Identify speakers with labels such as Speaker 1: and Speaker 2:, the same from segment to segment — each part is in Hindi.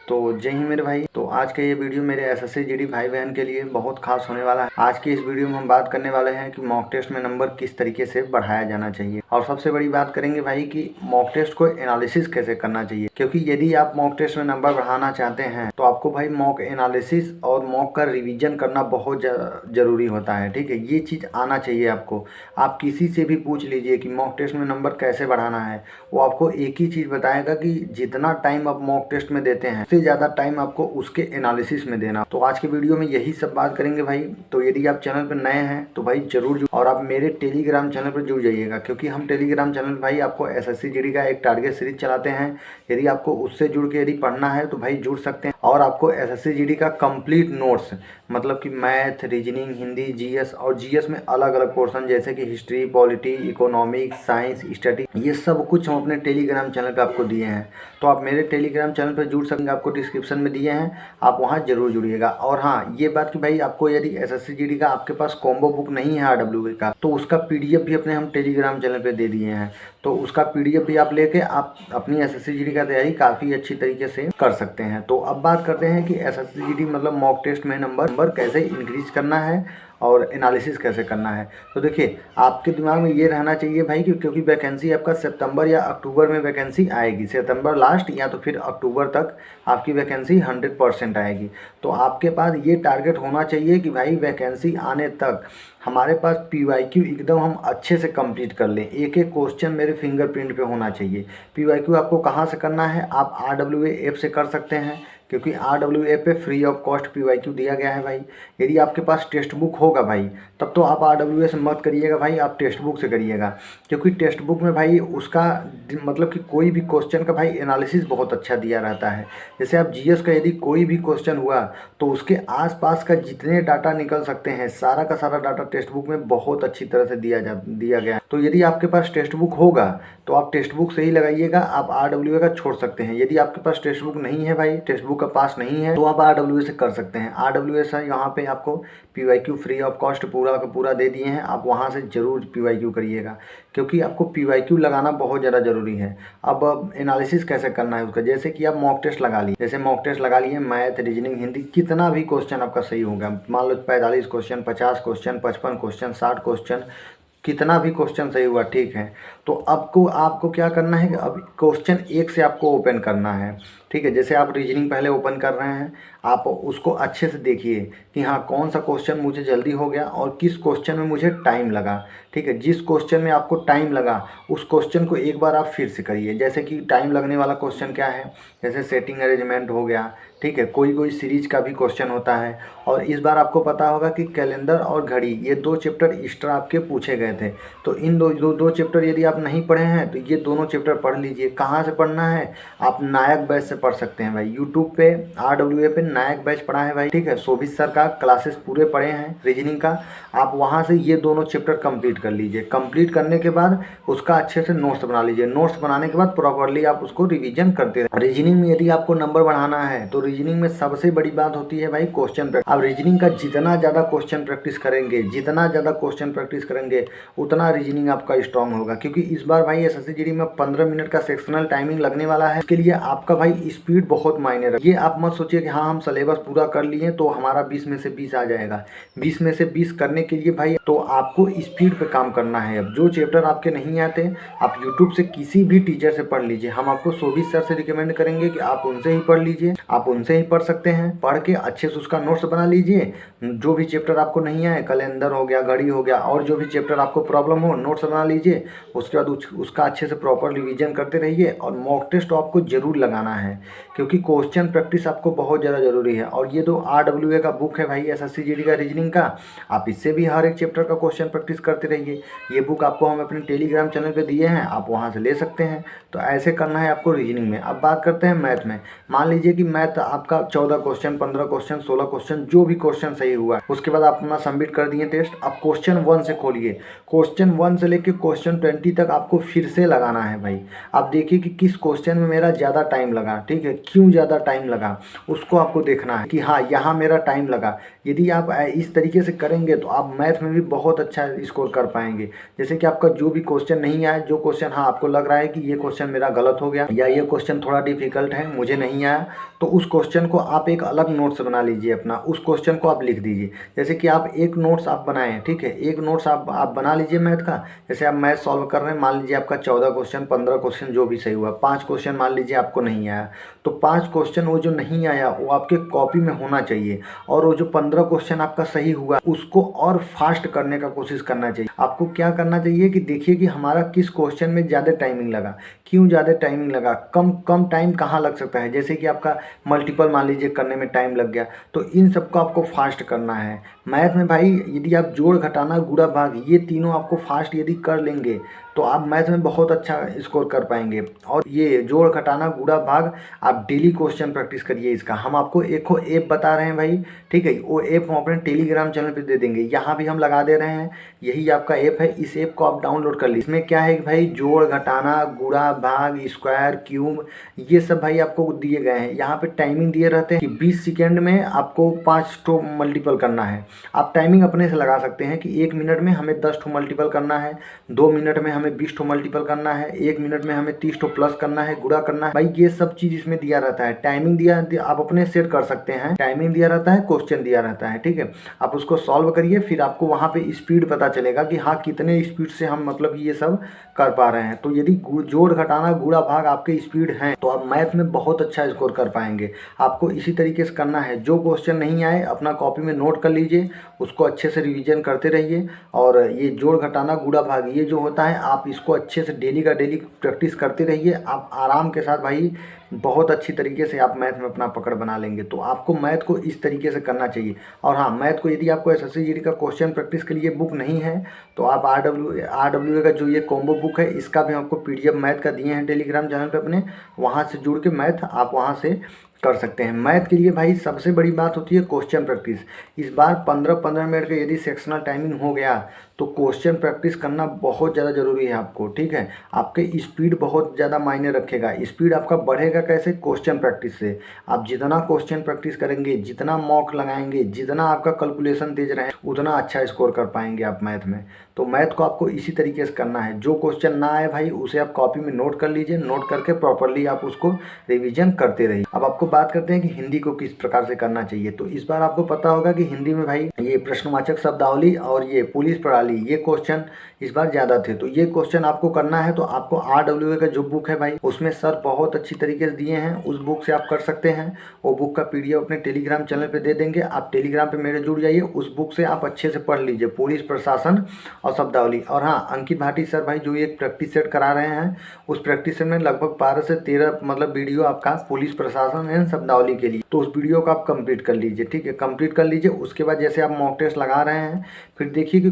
Speaker 1: तो जय हिंद मेरे भाई। तो आज का ये वीडियो मेरे एसएससी जीडी भाई बहन के लिए बहुत खास होने वाला है। आज की इस वीडियो में हम बात करने वाले हैं कि मॉक टेस्ट में नंबर किस तरीके से बढ़ाया जाना चाहिए, और सबसे बड़ी बात करेंगे भाई कि मॉक टेस्ट को एनालिसिस कैसे करना चाहिए। क्योंकि यदि आप मॉक टेस्ट में नंबर बढ़ाना चाहते हैं तो आपको भाई मॉक एनालिसिस और मॉक का रिविजन करना बहुत जरूरी होता है। ठीक है, ये चीज़ आना चाहिए आपको। आप किसी से भी पूछ लीजिए कि मॉक टेस्ट में नंबर कैसे बढ़ाना है, वो आपको एक ही चीज़ बताएगा कि जितना टाइम आप मॉक टेस्ट में देते हैं उससे ज़्यादा टाइम आपको उसके एनालिसिस में देना। तो आज के वीडियो में यही सब बात करेंगे भाई। तो यदि आप चैनल पर नए हैं तो भाई जरूर जुड़, और आप मेरे टेलीग्राम चैनल पर जुड़ जाइएगा, क्योंकि हम टेलीग्राम चैनल भाई आपको एसएससी जीडी का एक टारगेट सीरीज चलाते हैं। यदि आपको उससे जुड़ के यदि पढ़ना है तो भाई जुड़ सकते हैं। और आपको एसएससी जीडी का कंप्लीट नोट्स, मतलब कि मैथ, रीजनिंग, हिंदी, जीएस, और जीएस में अलग अलग पोर्शन जैसे कि history, polity, economics, science study, ये सब कुछ हम अपने टेलीग्राम चैनल पे आपको दिए हैं। तो आप मेरे टेलीग्राम चैनल पे जुड़ सकेंगे, आपको डिस्क्रिप्शन में दिए हैं, आप वहाँ जरूर जुड़िएगा। और हाँ, ये बात कि भाई आपको यदि एसएससी जीडी का आपके पास कॉम्बो बुक नहीं है आरडब्ल्यूए का, तो उसका पीडीएफ भी अपने हम टेलीग्राम चैनल पे दे दिए हैं। तो उसका पीडीएफ भी आप लेके आप अपनी एसएससी जीडी का तैयारी काफ़ी अच्छी तरीके से कर सकते हैं। तो अब बात करते हैं कि एसएससी जीडी मतलब मॉक टेस्ट में नंबर कैसे इंक्रीज करना है और एनालिसिस कैसे करना है। तो देखिए, आपके दिमाग में ये रहना चाहिए भाई कि क्योंकि वैकेंसी आपका सितंबर या अक्टूबर में वैकेंसी आएगी, सितंबर लास्ट या तो फिर अक्टूबर तक आपकी वैकेंसी 100% आएगी। तो आपके पास ये टारगेट होना चाहिए कि भाई वैकेंसी आने तक हमारे पास पीवाईक्यू एकदम हम अच्छे से कंप्लीट कर लें। एक एक क्वेश्चन मेरे फिंगरप्रिंट पे होना चाहिए। पीवाईक्यू आपको कहाँ से करना है, आप आरडब्ल्यूए ऐप से कर सकते हैं, क्योंकि आरडब्ल्यूए पे फ्री ऑफ कॉस्ट पीवाईक्यू दिया गया है भाई। यदि आपके पास टेक्स्ट बुक होगा भाई तब तो आप आरडब्ल्यूए से मत करिएगा भाई, आप टेक्स्ट बुक से करिएगा। क्योंकि टेक्स्ट बुक में भाई उसका मतलब कि कोई भी क्वेश्चन का भाई एनालिसिस बहुत अच्छा दिया रहता है। जैसे आप जीएस का यदि कोई भी क्वेश्चन हुआ तो उसके आसपास का जितने डाटा निकल सकते हैं सारा का सारा डाटा टेक्स्ट बुक में बहुत अच्छी तरह से दिया गया है। तो यदि आपके पास टेक्स्ट बुक होगा तो आप टेक्स्ट बुक से ही लगाइएगा, आप आरडब्ल्यूए का छोड़ सकते हैं। यदि आपके पास टेक्स्ट बुक नहीं है भाई, टेक्स्ट बुक का पास नहीं है, तो आप आरडब्ल्यूए से कर सकते हैं। आरडब्ल्यूए से यहाँ पे आपको पीवाईक्यू फ्री ऑफ कॉस्ट पूरा का पूरा दे दिए हैं, आप वहाँ से जरूर पीवाईक्यू करिएगा, क्योंकि आपको पीवाईक्यू लगाना बहुत ज़्यादा ज़रूरी है। अब एनालिसिस कैसे करना है उसका, जैसे कि आप मॉक टेस्ट लगा लिए, जैसे मॉक टेस्ट लगा लिए मैथ, रीजनिंग, हिंदी, कितना भी क्वेश्चन आपका सही होगा, मान लो 45 क्वेश्चन, 50 क्वेश्चन, 55 क्वेश्चन, 60 क्वेश्चन, कितना भी क्वेश्चन सही हुआ, ठीक है। तो आपको क्या करना है कि अब क्वेश्चन एक से आपको ओपन करना है। ठीक है, जैसे आप रीजनिंग पहले ओपन कर रहे हैं, आप उसको अच्छे से देखिए कि हाँ कौन सा क्वेश्चन मुझे जल्दी हो गया और किस क्वेश्चन में मुझे टाइम लगा। ठीक है, जिस क्वेश्चन में आपको टाइम लगा उस क्वेश्चन को एक बार आप फिर से करिए। जैसे कि टाइम लगने वाला क्वेश्चन क्या है, जैसे सेटिंग अरेंजमेंट हो गया, ठीक है, कोई सीरीज का भी क्वेश्चन होता है। और इस बार आपको पता होगा कि कैलेंडर और घड़ी, ये 2 चैप्टर एक्स्ट्रा आपके पूछे गए थे। तो इन दो चैप्टर यदि आप नहीं पढ़े हैं तो ये दोनों चैप्टर पढ़ लीजिए। कहाँ से पढ़ना है, आप नायक बैच से पढ़ सकते हैं भाई। यूट्यूब पे आरडब्ल्यूए पे नायक बैच पढ़ा है भाई, ठीक है, शोभित सर का क्लासेस पूरे पढ़े हैं रीजनिंग का। आप वहाँ से ये दोनों चैप्टर कंप्लीट कर लीजिए। कंप्लीट करने के बाद उसका अच्छे से नोट्स बना लीजिए। नोट्स बनाने के बाद प्रॉपरली आप उसको रिविजन करते रहे। रीजनिंग में यदि आपको नंबर बढ़ाना है तो रीजनिंग में सबसे बड़ी बात होती है भाई क्वेश्चन प्रैक्टिस। आप रीजनिंग का जितना ज़्यादा क्वेश्चन प्रैक्टिस करेंगे उतना रीजनिंग आपका स्ट्रांग होगा। क्योंकि इस बार भाई एसएससी जीडी में 15 मिनट का सेक्शनल टाइमिंग लगने वाला है। इसके लिए आपका भाई स्पीड बहुत मायने रखता है। ये आप मत सोचिए कि हाँ हम सिलेबस पूरा कर लिए तो हमारा 20 में से 20 आ जाएगा। 20 में से 20 करने के लिए भाई तो आपको स्पीड पे काम करना है। अब जो चैप्टर आपके नहीं आते आप यूट्यूब से किसी भी टीचर से पढ़ लीजिए। हम आपको शोभित सर से रिकमेंड करेंगे कि आप उनसे ही पढ़ लीजिए, आप उनसे ही पढ़ सकते हैं। पढ़ के अच्छे से उसका नोट्स बना लीजिए। जो भी चैप्टर आपको नहीं आए, कैलेंडर हो गया, घड़ी हो गया, और जो भी चैप्टर आपको प्रॉब्लम हो, नोट्स बना लीजिए। उसके बाद उसका अच्छे से प्रॉपर रिवीजन करते रहिए। और मॉक टेस्ट आपको जरूर लगाना है, क्योंकि क्वेश्चन प्रैक्टिस आपको बहुत ज़्यादा ज़रूरी है। और ये जो आरडब्ल्यूए का बुक है भाई एसएससी जीडी का रीजनिंग का, आप इससे भी हर एक चैप्टर का क्वेश्चन प्रैक्टिस करते रहिए। ये बुक आपको हम अपने टेलीग्राम चैनल पे दिए हैं, आप वहाँ से ले सकते हैं। तो ऐसे करना है आपको रीजनिंग में। अब बात करते हैं मैथ में। मान लीजिए कि मैथ आपका 14 क्वेश्चन, 15 क्वेश्चन, 16 क्वेश्चन, जो भी क्वेश्चन सही हुआ, उसके बाद आप अपना सबमिट कर दिए टेस्ट। अब क्वेश्चन 1 से खोलिए। क्वेश्चन 1 से लेके क्वेश्चन 20 तक आपको फिर से लगाना है भाई। आप देखिए कि किस क्वेश्चन में मेरा ज़्यादा टाइम लगा। ठीक है, क्यों ज़्यादा टाइम लगा उसको आपको देखना है कि हाँ यहाँ मेरा टाइम लगा। यदि आप इस तरीके से करेंगे तो आप मैथ में भी बहुत अच्छा स्कोर कर पाएंगे। जैसे कि आपका जो भी क्वेश्चन नहीं आया, जो क्वेश्चन हाँ आपको लग रहा है कि ये क्वेश्चन मेरा गलत हो गया या ये क्वेश्चन थोड़ा डिफिकल्ट है, मुझे नहीं आया, तो उस क्वेश्चन को आप एक अलग नोट्स बना लीजिए अपना, उस क्वेश्चन को आप लिख दीजिए। जैसे कि आप एक नोट्स आप बनाएं, ठीक है, एक नोट्स आप बना लीजिए मैथ का। जैसे आप मैथ सॉल्व कर रहे हैं, मान लीजिए आपका 14 क्वेश्चन 15 क्वेश्चन जो भी सही हुआ, 5 क्वेश्चन मान लीजिए आपको नहीं आया, तो 5 क्वेश्चन वो जो नहीं आया वो आपके कॉपी में होना चाहिए, और वो जो 15 क्वेश्चन आपका सही हुआ उसको और फास्ट करने का कोशिश करना चाहिए। आपको क्या करना चाहिए कि देखिए कि हमारा किस क्वेश्चन में ज़्यादा टाइमिंग लगा, क्यों ज़्यादा टाइमिंग लगा, कम टाइम कहाँ लग सकता है। जैसे कि आपका मल्टीपल मान लीजिए करने में टाइम लग गया, तो इन सबको आपको फास्ट करना है। मैथ में भाई यदि आप जोड़ घटाना गुणा भाग ये तीनों आपको फास्ट यदि कर लेंगे तो आप मैथ में बहुत अच्छा स्कोर कर पाएंगे। और ये जोड़ घटाना गुणा भाग आप डेली क्वेश्चन प्रैक्टिस करिए इसका। हम आपको एक ऐप बता रहे हैं भाई, ठीक है, वो ऐप हम अपने टेलीग्राम चैनल पे दे देंगे, यहाँ भी हम लगा दे रहे हैं, यही आपका ऐप है। इस ऐप को आप डाउनलोड कर लीजिए। इसमें क्या है कि भाई जोड़ घटाना गुणा भाग स्क्वायर क्यूब ये सब भाई आपको दिए गए हैं। यहाँ पे टाइमिंग दिए रहते हैं कि 20 सेकेंड में आपको 5 ठो मल्टीपल करना है। आप टाइमिंग अपने से लगा सकते हैं कि 1 मिनट में हमें 10 ठो मल्टीपल करना है, 2 मिनट में हमें 20 ठो मल्टीपल करना है, 1 मिनट में हमें 30 ठो प्लस करना है, गुणा करना है। भाई ये सब चीज़ इसमें दिया रहता है। टाइमिंग दिया आप अपने सेट कर सकते हैं, टाइमिंग दिया रहता है, क्वेश्चन दिया रहता है, ठीक है। आप उसको सॉल्व करिए, फिर आपको वहाँ पे स्पीड पता चलेगा कि हाँ कितने स्पीड से हम मतलब ये सब कर पा रहे हैं। तो यदि जोड़ घटाना गुणा भाग आपके स्पीड हैं तो आप मैथ में बहुत अच्छा स्कोर कर पाएंगे। आपको इसी तरीके से करना है। जो क्वेश्चन नहीं आए अपना कॉपी में नोट कर लीजिए, उसको अच्छे से रिवीजन करते रहिए। और ये जोड़ घटाना गुणा भाग ये जो होता है आप इसको अच्छे से डेली का डेली प्रैक्टिस करते रहिए। आप आराम के साथ भाई बहुत अच्छी तरीके से आप मैथ में अपना पकड़ बना लेंगे। तो आपको मैथ को इस तरीके से करना चाहिए। और हाँ, मैथ को यदि आपको एसएससी जीडी का क्वेश्चन प्रैक्टिस के लिए बुक नहीं है तो आप आरडब्ल्यूए का जो ये कॉम्बो बुक है इसका भी आपको पीडीएफ मैथ का दिए हैं टेलीग्राम चैनल पे अपने, वहाँ से जुड़ के मैथ आप वहाँ से कर सकते हैं। मैथ के लिए भाई सबसे बड़ी बात होती है क्वेश्चन प्रैक्टिस। इस बार 15-15 मिनट का यदि सेक्शनल टाइमिंग हो गया तो क्वेश्चन प्रैक्टिस करना बहुत ज़्यादा ज़रूरी है आपको, ठीक है। आपके स्पीड बहुत ज़्यादा मायने रखेगा। स्पीड आपका बढ़ेगा कैसे? क्वेश्चन प्रैक्टिस से। आप जितना क्वेश्चन प्रैक्टिस करेंगे, जितना मॉक लगाएंगे, जितना आपका कैलकुलेशन तेज रहे, उतना अच्छा स्कोर कर पाएंगे आप मैथ में। तो मैथ को आपको इसी तरीके से करना है। जो क्वेश्चन ना आए भाई उसे आप कॉपी में नोट कर लीजिए, नोट करके प्रॉपरली आप उसको रिविजन करते रहिए। अब आपको बात करते हैं कि हिंदी को किस प्रकार से करना चाहिए। तो इस बार आपको पता होगा कि हिंदी में भाई ये प्रश्नवाचक शब्दावली और ये पुलिस प्रणाली ये क्वेश्चन इस बार ज़्यादा थे। तो ये क्वेश्चन आपको करना है तो आपको आरडब्ल्यूए का जो बुक है भाई उसमें सर बहुत अच्छी तरीके से दिए हैं, उस बुक से आप कर सकते हैं। वो बुक का पीडीएफ अपने टेलीग्राम चैनल पे दे देंगे। आप टेलीग्राम पे मेरे जुड़ जाइए, उस बुक से आप अच्छे से पढ़ लीजिए पुलिस प्रशासन और शब्दावली। और हाँ, अंकित भाटी सर भाई जो एक प्रैक्टिस सेट करा रहे हैं उस प्रैक्टिस सेट में लगभग 12 से 13 मतलब वीडियो आपका पुलिस प्रशासन एंड शब्दावली के लिए, तो उस वीडियो को आप कंप्लीट कर लीजिए, ठीक है, कंप्लीट कर लीजिए। उसके बाद जैसे आप मॉक टेस्ट लगा रहे हैं फिर देखिए कि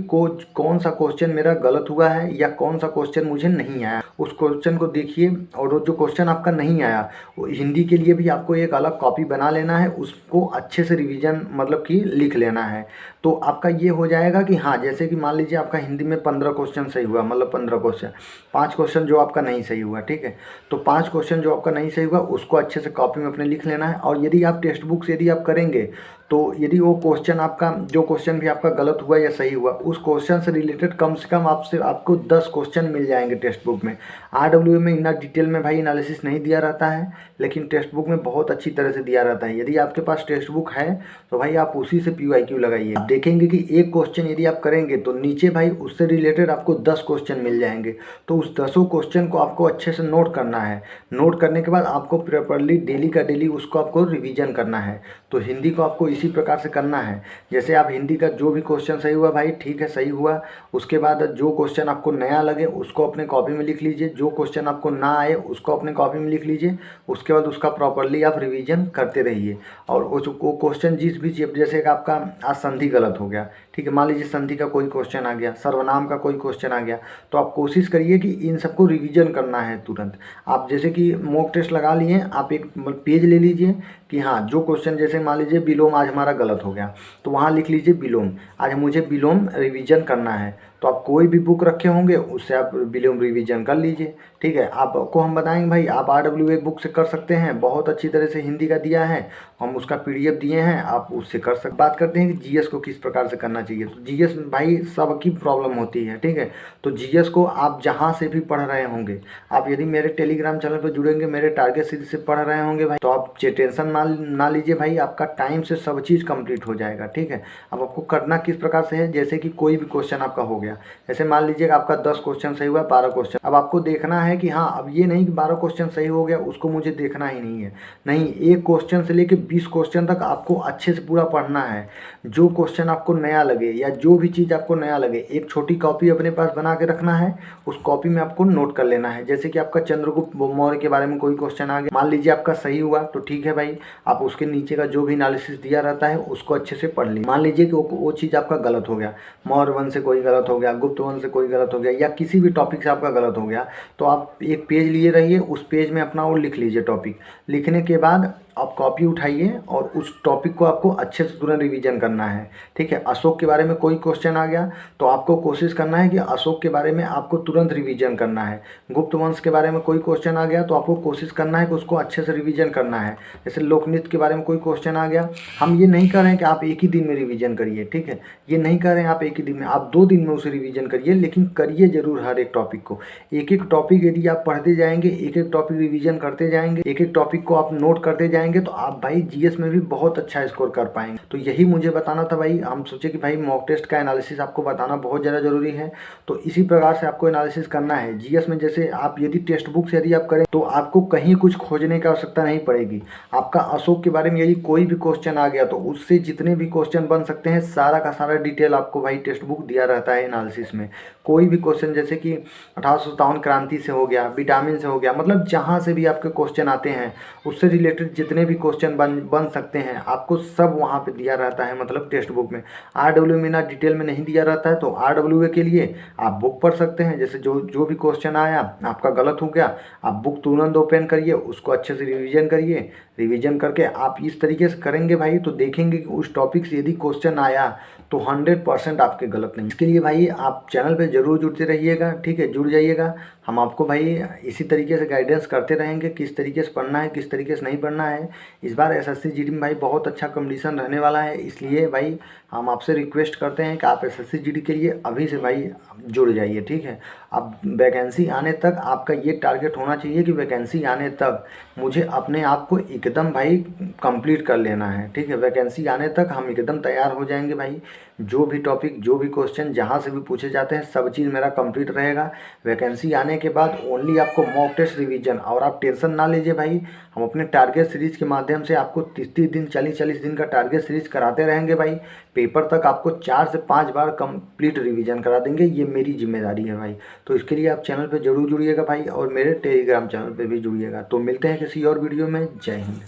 Speaker 1: कौन सा क्वेश्चन मेरा गलत हुआ है या कौन सा क्वेश्चन मुझे नहीं आया, उस क्वेश्चन को देखिए। और जो क्वेश्चन आपका नहीं आया वो हिंदी के लिए भी आपको एक अलग कॉपी बना लेना है, उसको अच्छे से रिवीजन मतलब कि लिख लेना है। तो आपका ये हो जाएगा कि हाँ, जैसे कि मान लीजिए आपका हिंदी में 15 क्वेश्चन सही हुआ, मतलब 15 क्वेश्चन, 5 क्वेश्चन जो आपका नहीं सही हुआ, ठीक है। तो 5 क्वेश्चन जो आपका नहीं सही हुआ उसको अच्छे से कॉपी में अपने लिख लेना है। और यदि आप टेक्स्ट बुक से यदि आप करेंगे तो यदि वो क्वेश्चन आपका जो क्वेश्चन भी आपका गलत हुआ या सही हुआ उस क्वेश्चन से रिलेटेड कम से कम आपको 10 क्वेश्चन मिल जाएंगे टेक्स्ट बुक में। आरडब्ल्यूए में इतना डिटेल में भाई एनालिसिस नहीं दिया रहता है, लेकिन टेक्स्ट बुक में बहुत अच्छी तरह से दिया रहता है। यदि आपके पास टेक्स्ट बुक है तो भाई आप उसी से PYQ लगाइए। आप देखेंगे कि एक क्वेश्चन यदि आप करेंगे तो नीचे भाई उससे रिलेटेड आपको 10 क्वेश्चन मिल जाएंगे। तो उस 10 क्वेश्चन को आपको अच्छे से नोट करना है। नोट करने के बाद आपको प्रॉपरली डेली का डेली उसको आपको रिवीजन करना है। तो हिंदी को आपको इसी प्रकार से करना है। जैसे आप हिंदी का जो भी क्वेश्चन सही हुआ भाई ठीक है, सही हुआ। उसके बाद जो क्वेश्चन आपको नया लगे उसको अपने कॉपी में लिख लीजिए, जो क्वेश्चन आपको ना आए उसको अपने कॉपी में लिख लीजिए। उसके बाद उसका प्रॉपरली आप रिवीजन करते रहिए। और वो क्वेश्चन जिस भी जैसे कि आपका आज संधि गलत हो गया, ठीक है, मान लीजिए संधि का कोई क्वेश्चन आ गया, सर्वनाम का कोई क्वेश्चन आ गया, तो आप कोशिश करिए कि इन सबको रिवीजन करना है तुरंत। आप जैसे कि मॉक टेस्ट लगा लिए, आप एक पेज ले लीजिए कि हाँ जो क्वेश्चन, जैसे मान लीजिए विलोम आज हमारा गलत हो गया तो वहाँ लिख लीजिए विलोम, आज मुझे विलोम रिवीजन करना है। तो आप कोई भी बुक रखे होंगे उससे आप विलोम रिवीजन कर लीजिए। ठीक है, आपको हम बताएंगे भाई आप RWA बुक से कर सकते हैं, बहुत अच्छी तरह से हिंदी का दिया है, हम उसका PDF दिए हैं, आप उससे कर सकते। बात करते हैं कि GS को किस प्रकार से करना चाहिए। तो GS भाई सबकी प्रॉब्लम होती है। ठीक है, तो GS को आप जहाँ से भी पढ़ रहे होंगे, आप यदि मेरे टेलीग्राम चैनल पर जुड़ेंगे, मेरे टारगेट सीरीज से पढ़ रहे होंगे भाई, तो आप टेंशन ना लीजिए भाई, आपका टाइम से सब चीज़ कंप्लीट हो जाएगा। ठीक है, अब आपको करना किस प्रकार से है, जैसे कि कोई भी क्वेश्चन आपका हो गया, जैसे मान लीजिए आपका 10 क्वेश्चन सही हुआ, 12 क्वेश्चन, अब आपको देखना है कि हाँ, अब ये नहीं कि 12 क्वेश्चन सही हो गया उसको मुझे देखना ही नहीं है, नहीं, एक क्वेश्चन से लेके 20 क्वेश्चन तक आपको अच्छे से पूरा पढ़ना है। जो क्वेश्चन आपको नया लगे या जो भी चीज़ आपको नया लगे, एक छोटी कॉपी अपने पास बना के रखना है, उस कॉपी में आपको नोट कर लेना है। जैसे कि आपका चंद्रगुप्त मौर्य के बारे में कोई क्वेश्चन आ गया, मान लीजिए आपका सही हुआ, तो ठीक है भाई, आप उसके नीचे का जो भी एनालिसिस दिया रहता है उसको अच्छे से पढ़ लीजिए। मान लीजिए कि वो चीज़ आपका गलत हो गया, मौर्य वंश से कोई गलत हो गया, गुप्त वंश से कोई गलत हो गया, या किसी भी टॉपिक से आपका गलत हो गया, तो आप एक पेज लिए रहिए, उस पेज में अपना वो लिख लीजिए टॉपिक। लिखने के बाद आप कॉपी उठाइए और उस टॉपिक को आपको अच्छे से तुरंत रिवीजन करना है। ठीक है, अशोक के बारे में कोई क्वेश्चन आ गया तो आपको कोशिश करना है कि अशोक के बारे में आपको तुरंत रिवीजन करना है। गुप्त वंश के बारे में कोई क्वेश्चन आ गया तो आपको कोशिश करना है कि उसको अच्छे से रिवीजन करना है। जैसे लोकनृत्य के बारे में कोई क्वेश्चन आ गया, हम ये नहीं कह रहे हैं कि आप एक ही दिन में रिवीजन करिए। ठीक है, ये नहीं कह रहे हैं आप एक ही दिन में, आप 2 दिन में उसे रिवीजन करिए, लेकिन करिए जरूर हर एक टॉपिक को। एक एक टॉपिक यदि आप पढ़ते जाएंगे, एक एक टॉपिक रिवीजन करते जाएंगे, एक एक टॉपिक को आप नोट करते जाएंगे, तो आप भाई GS में भी बहुत अच्छा स्कोर कर पाएंगे। तो यही मुझे बताना था भाई, हम सोचे कि भाई मॉक टेस्ट का एनालिसिस आपको बताना बहुत ज़्यादा जरूरी है। तो इसी प्रकार से आपको एनालिसिस करना है GS में। जैसे आप यदि टेक्स्ट बुक से यदि आप करें तो आपको कहीं कुछ खोजने की आवश्यकता नहीं पड़ेगी। आपका अशोक के बारे में यदि कोई भी क्वेश्चन आ गया तो उससे जितने भी क्वेश्चन बन सकते हैं सारा का सारा डिटेल आपको भाई टेक्स्ट बुक दिया रहता है एनालिसिस में। कोई भी क्वेश्चन जैसे कि 1857 क्रांति से हो गया, विटामिन से हो गया, मतलब जहाँ से भी आपके क्वेश्चन आते हैं उससे रिलेटेड जितने भी क्वेश्चन बन सकते हैं आपको सब वहाँ पे दिया रहता है, मतलब टेक्स्ट बुक में। RWA में ना डिटेल में नहीं दिया रहता है, तो RWA के लिए आप बुक पढ़ सकते हैं। जैसे जो भी क्वेश्चन आया आपका गलत हो गया, आप बुक तुरंत ओपन करिए, उसको अच्छे से रिवीजन करिए। रिवीजन करके आप इस तरीके से करेंगे भाई तो देखेंगे कि उस टॉपिक से यदि क्वेश्चन आया तो 100% आपके गलत नहीं। इसके लिए भाई आप चैनल पे जरूर जुड़ते रहिएगा। ठीक है, जुड़ जाइएगा, हम आपको भाई इसी तरीके से गाइडेंस करते रहेंगे, किस तरीके से पढ़ना है, किस तरीके से नहीं पढ़ना है। इस बार SSC GD में भाई बहुत अच्छा कंपटीशन रहने वाला है, इसलिए भाई हम आपसे रिक्वेस्ट करते हैं कि आप SSC GD के लिए अभी से भाई जुड़ जाइए। ठीक है, अब वैकेंसी आने तक आपका ये टारगेट होना चाहिए कि वैकेंसी आने तक मुझे अपने आप को एकदम भाई कंप्लीट कर लेना है। ठीक है, वैकेंसी आने तक हम एकदम तैयार हो जाएंगे भाई। जो भी टॉपिक, जो भी क्वेश्चन जहाँ से भी पूछे जाते हैं सब चीज़ मेरा कंप्लीट रहेगा। वैकेंसी आने के बाद ओनली आपको मॉक टेस्ट रिवीजन, और आप टेंशन ना लीजिए भाई, हम अपने टारगेट सीरीज के माध्यम से आपको 30-30 दिन, 40-40 दिन का टारगेट सीरीज कराते रहेंगे भाई। पेपर तक आपको 4 से 5 बार कंप्लीट रिवीजन करा देंगे, ये मेरी जिम्मेदारी है भाई। तो इसके लिए आप चैनल पे जरूर जुड़िएगा भाई, और मेरे टेलीग्राम चैनल पे भी जुड़िएगा। तो मिलते हैं किसी और वीडियो में। जय हिंद।